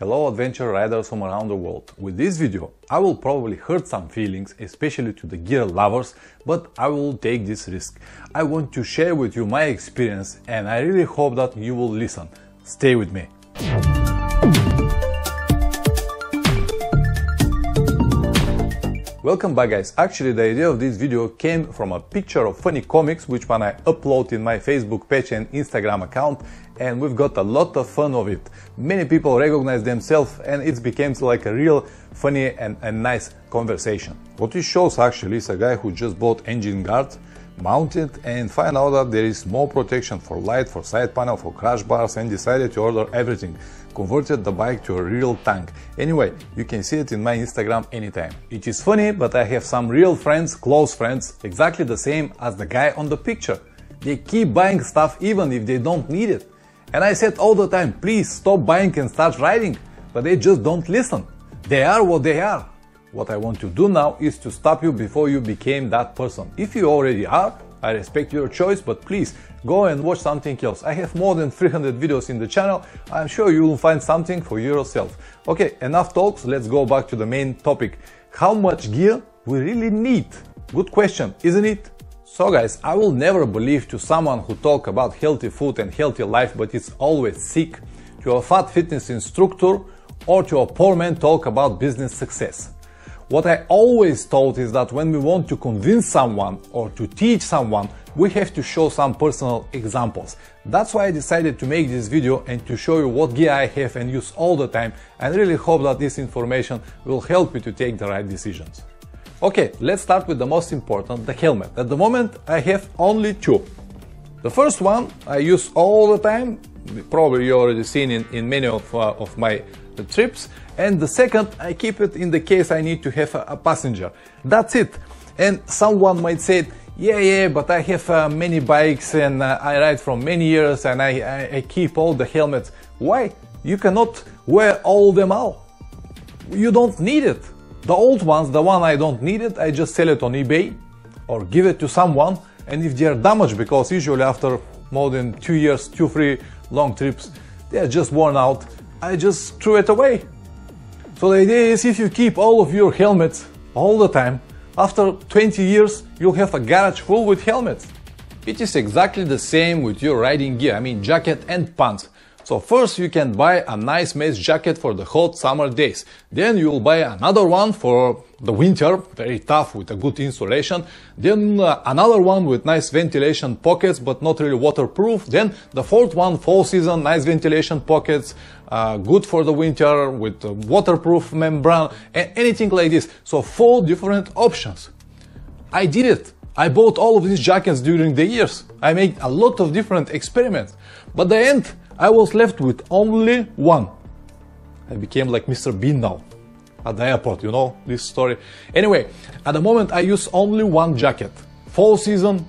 Hello adventure riders from around the world. With this video I will probably hurt some feelings, especially to the gear lovers, but I will take this risk. I want to share with you my experience and I really hope that you will listen. Stay with me. Welcome back guys. Actually the idea of this video came from a picture of funny comics which one I upload in my Facebook page and Instagram account, and we've got a lot of fun of it. Many people recognize themselves and it became like a real funny and nice conversation. What it shows actually is a guy who just bought engine guard, mounted and find out that there is more protection for light, for side panel, for crash bars, and decided to order everything. Converted the bike to a real tank. Anyway, you can see it in my Instagram anytime. It is funny, but I have some real friends, close friends, exactly the same as the guy on the picture. They keep buying stuff even if they don't need it. And I said all the time, please stop buying and start riding. But they just don't listen. They are what they are. What I want to do now is to stop you before you became that person. If you already are, I respect your choice, but please go and watch something else. I have more than 300 videos in the channel. I'm sure you will find something for yourself. Okay, enough talks, let's go back to the main topic. How much gear we really need? Good question, isn't it? So guys, I will never believe to someone who talk about healthy food and healthy life but is always sick, to a fat fitness instructor, or to a poor man talk about business success. What I always thought is that when we want to convince someone or to teach someone, we have to show some personal examples. That's why I decided to make this video and to show you what gear I have and use all the time, and really hope that this information will help you to take the right decisions. Okay, let's start with the most important, the helmet. At the moment I have only two. The first one I use all the time, probably you already seen in many of my trips, and the second I keep it in the case I need to have a passenger. That's it. And someone might say, yeah, but I have many bikes and I ride for many years and I keep all the helmets. Why? You cannot wear all them all. You don't need it. The old ones, the one I don't need it, I just sell it on eBay or give it to someone, and if they are damaged, because usually after more than 2 years, 2-3 long trips, they are just worn out, I just threw it away. So the idea is, if you keep all of your helmets all the time, after 20 years you'll have a garage full with helmets. It is exactly the same with your riding gear, I mean jacket and pants. So first you can buy a nice mesh jacket for the hot summer days. Then you will buy another one for the winter, very tough with a good insulation. Then another one with nice ventilation pockets but not really waterproof. Then the fourth one, fall season, nice ventilation pockets, good for the winter with waterproof membrane and anything like this. So 4 different options. I did it. I bought all of these jackets during the years. I made a lot of different experiments. But at the end, I was left with only one. I became like Mr. Bean now at the airport, you know this story. Anyway, at the moment I use only one jacket. Fall season,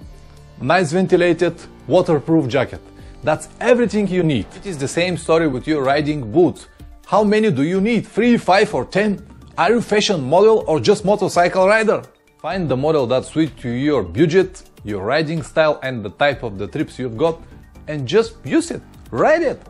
nice ventilated, waterproof jacket. That's everything you need. It is the same story with your riding boots. How many do you need? 3, 5 or 10? Are you fashion model or just motorcycle rider? Find the model that suits to your budget, your riding style and the type of the trips you've got, and just use it. Ride it.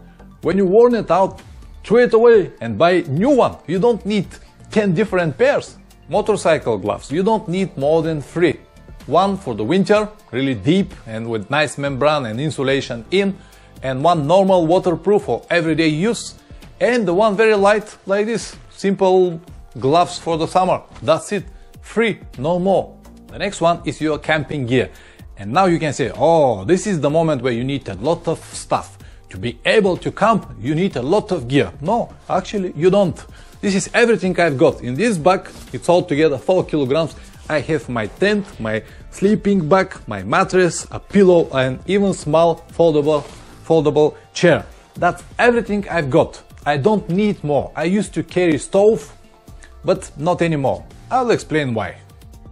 When you worn it out, throw it away and buy new one. You don't need 10 different pairs. Motorcycle gloves, you don't need more than 3. One for the winter, really deep and with nice membrane and insulation in, and one normal waterproof for everyday use, and the one very light like this, simple gloves for the summer. That's it. 3, no more. The next one is your camping gear. And now you can say, oh, this is the moment where you need a lot of stuff. To be able to camp, you need a lot of gear. No, actually you don't. This is everything I've got. In this bag, it's all together 4 kilograms. I have my tent, my sleeping bag, my mattress, a pillow, and even small foldable chair. That's everything I've got. I don't need more. I used to carry stove, but not anymore. I'll explain why.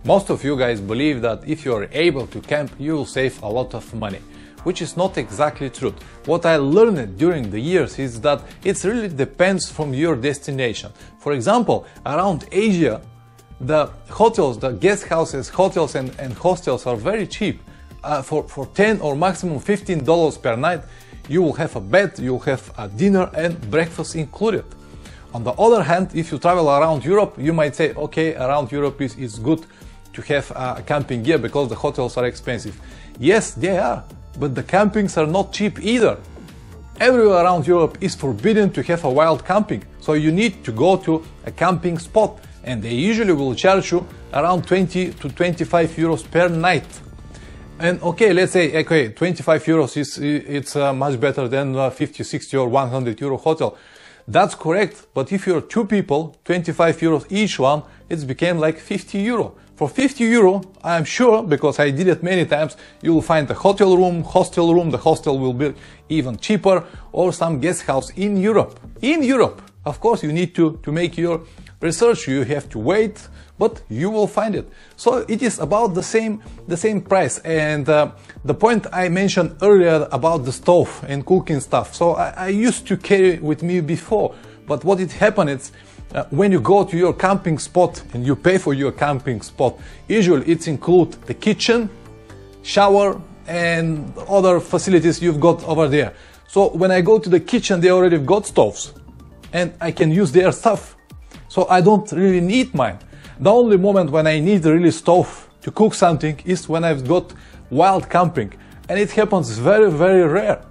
Most of you guys believe that if you are able to camp, you will save a lot of money, which is not exactly true. What I learned during the years is that it really depends from your destination. For example, around Asia, the hotels, the guest houses, hotels and hostels are very cheap. For 10 or maximum $15 per night, you will have a bed, you will have a dinner and breakfast included. On the other hand, if you travel around Europe, you might say, okay, around Europe is good to have camping gear because the hotels are expensive. Yes, they are, but the campings are not cheap either. Everywhere around Europe is forbidden to have a wild camping, so you need to go to a camping spot, and they usually will charge you around 20 to 25 euros per night. And okay, let's say, okay, 25 euros it's much better than 50, 60 or 100 euro hotel. That's correct, but if you're two people, 25 euros each one, it's became like 50 euro. For 50 euro, I'm sure, because I did it many times, you will find a hotel room, the hostel will be even cheaper, or some guest house in Europe. In Europe, of course, you need to make your research, you have to wait, but you will find it. So it is about the same price. And the point I mentioned earlier about the stove and cooking stuff, so I used to carry with me before, but what it happened is, when you go to your camping spot and you pay for your camping spot, usually it's include the kitchen, shower and other facilities you've got over there. So when I go to the kitchen, they already got stoves and I can use their stuff. So I don't really need mine. The only moment when I need really stove to cook something is when I've got wild camping, and it happens very, very rare.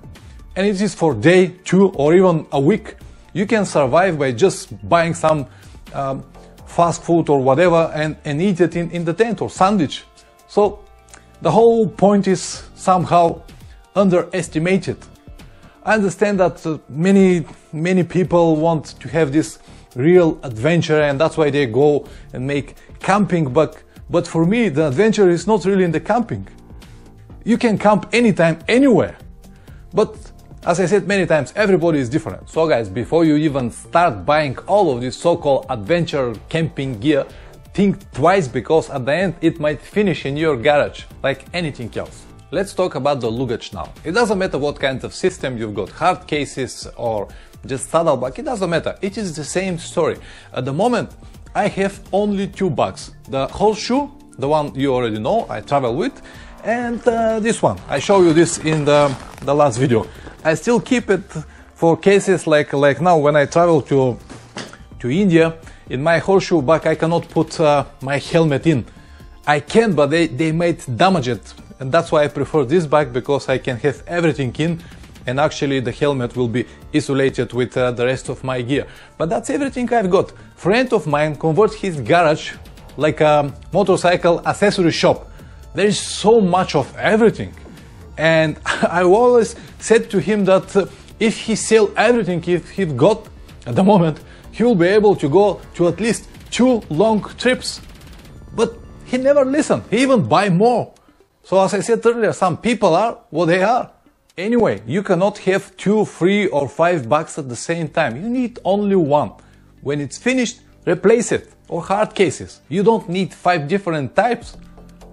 And it is for day, 2 or even a week. You can survive by just buying some fast food or whatever and eat it in the tent or sandwich. So the whole point is somehow underestimated. I understand that many people want to have this real adventure, and that's why they go and make camping, but for me the adventure is not really in the camping. You can camp anytime, anywhere, but as I said many times, everybody is different. So guys, before you even start buying all of this so-called adventure camping gear, think twice, because at the end it might finish in your garage like anything else. Let's talk about the luggage now. It doesn't matter what kind of system you've got, hard cases or just saddlebag, it doesn't matter. It is the same story. At the moment, I have only 2 bags. The horseshoe, the one you already know, I travel with, and this one. I show you this in the last video. I still keep it for cases like now when I travel to India. In my horseshoe bag I cannot put my helmet in. I can, but they might damage it, and that's why I prefer this bag, because I can have everything in, and actually the helmet will be isolated with the rest of my gear. But that's everything I've got. Friend of mine converts his garage like a motorcycle accessory shop. There is so much of everything. And I always said to him that if he sell everything he got at the moment, he will be able to go to at least 2 long trips. But he never listened, he even buy more. So as I said earlier, some people are what they are. Anyway, you cannot have 2, 3 or 5 bags at the same time. You need only one. When it's finished, replace it. Or hard cases. You don't need 5 different types.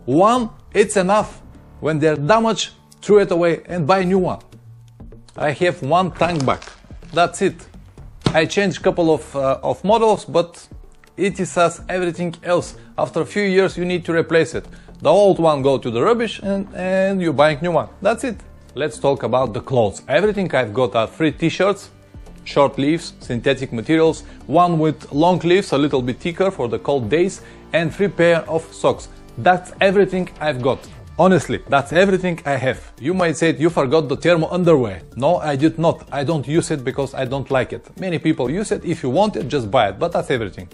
One, it's enough. When they're damaged, throw it away and buy a new one. I have 1 tank bag. That's it. I changed a couple of models, but it is as everything else. After a few years, you need to replace it. The old one go to the rubbish and you buy a new one. That's it. Let's talk about the clothes. Everything I've got are 3 t-shirts, short sleeves, synthetic materials, 1 with long sleeves, a little bit thicker for the cold days, and 3 pair of socks. That's everything I've got. Honestly, that's everything I have. You might say you forgot the thermo underwear. No, I did not. I don't use it because I don't like it. Many people use it. If you want it, just buy it, but that's everything.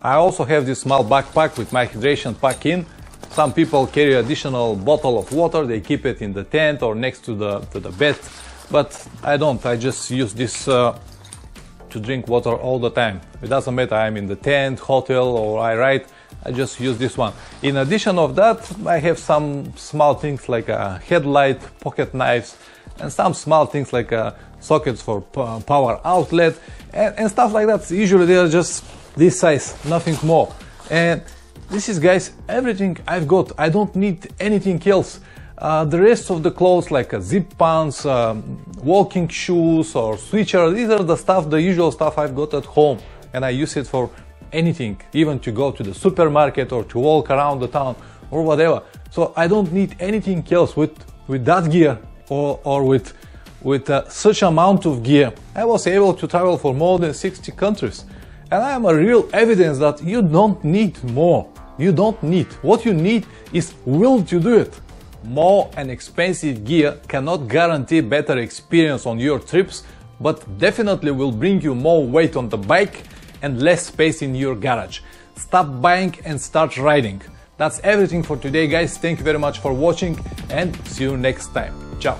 I also have this small backpack with my hydration pack in. Some people carry additional bottle of water, they keep it in the tent or next to the bed, but I don't. I just use this to drink water all the time. It doesn't matter I'm in the tent, hotel or I ride, I just use this one. In addition of that, I have some small things like a headlight, pocket knives, and some small things like sockets for power outlet and stuff like that. Usually they are just this size, nothing more. And this is, guys, everything I've got. I don't need anything else. The rest of the clothes like zip pants, walking shoes or switcher, these are the stuff, the usual stuff I've got at home, and I use it for anything, even to go to the supermarket or to walk around the town or whatever. So I don't need anything else with that gear or with such amount of gear. I was able to travel for more than 60 countries. And I am a real evidence that you don't need more. You don't need. What you need is will to do it. More and expensive gear cannot guarantee better experience on your trips, but definitely will bring you more weight on the bike and less space in your garage. Stop buying and start riding. That's everything for today, guys. Thank you very much for watching and see you next time. Ciao.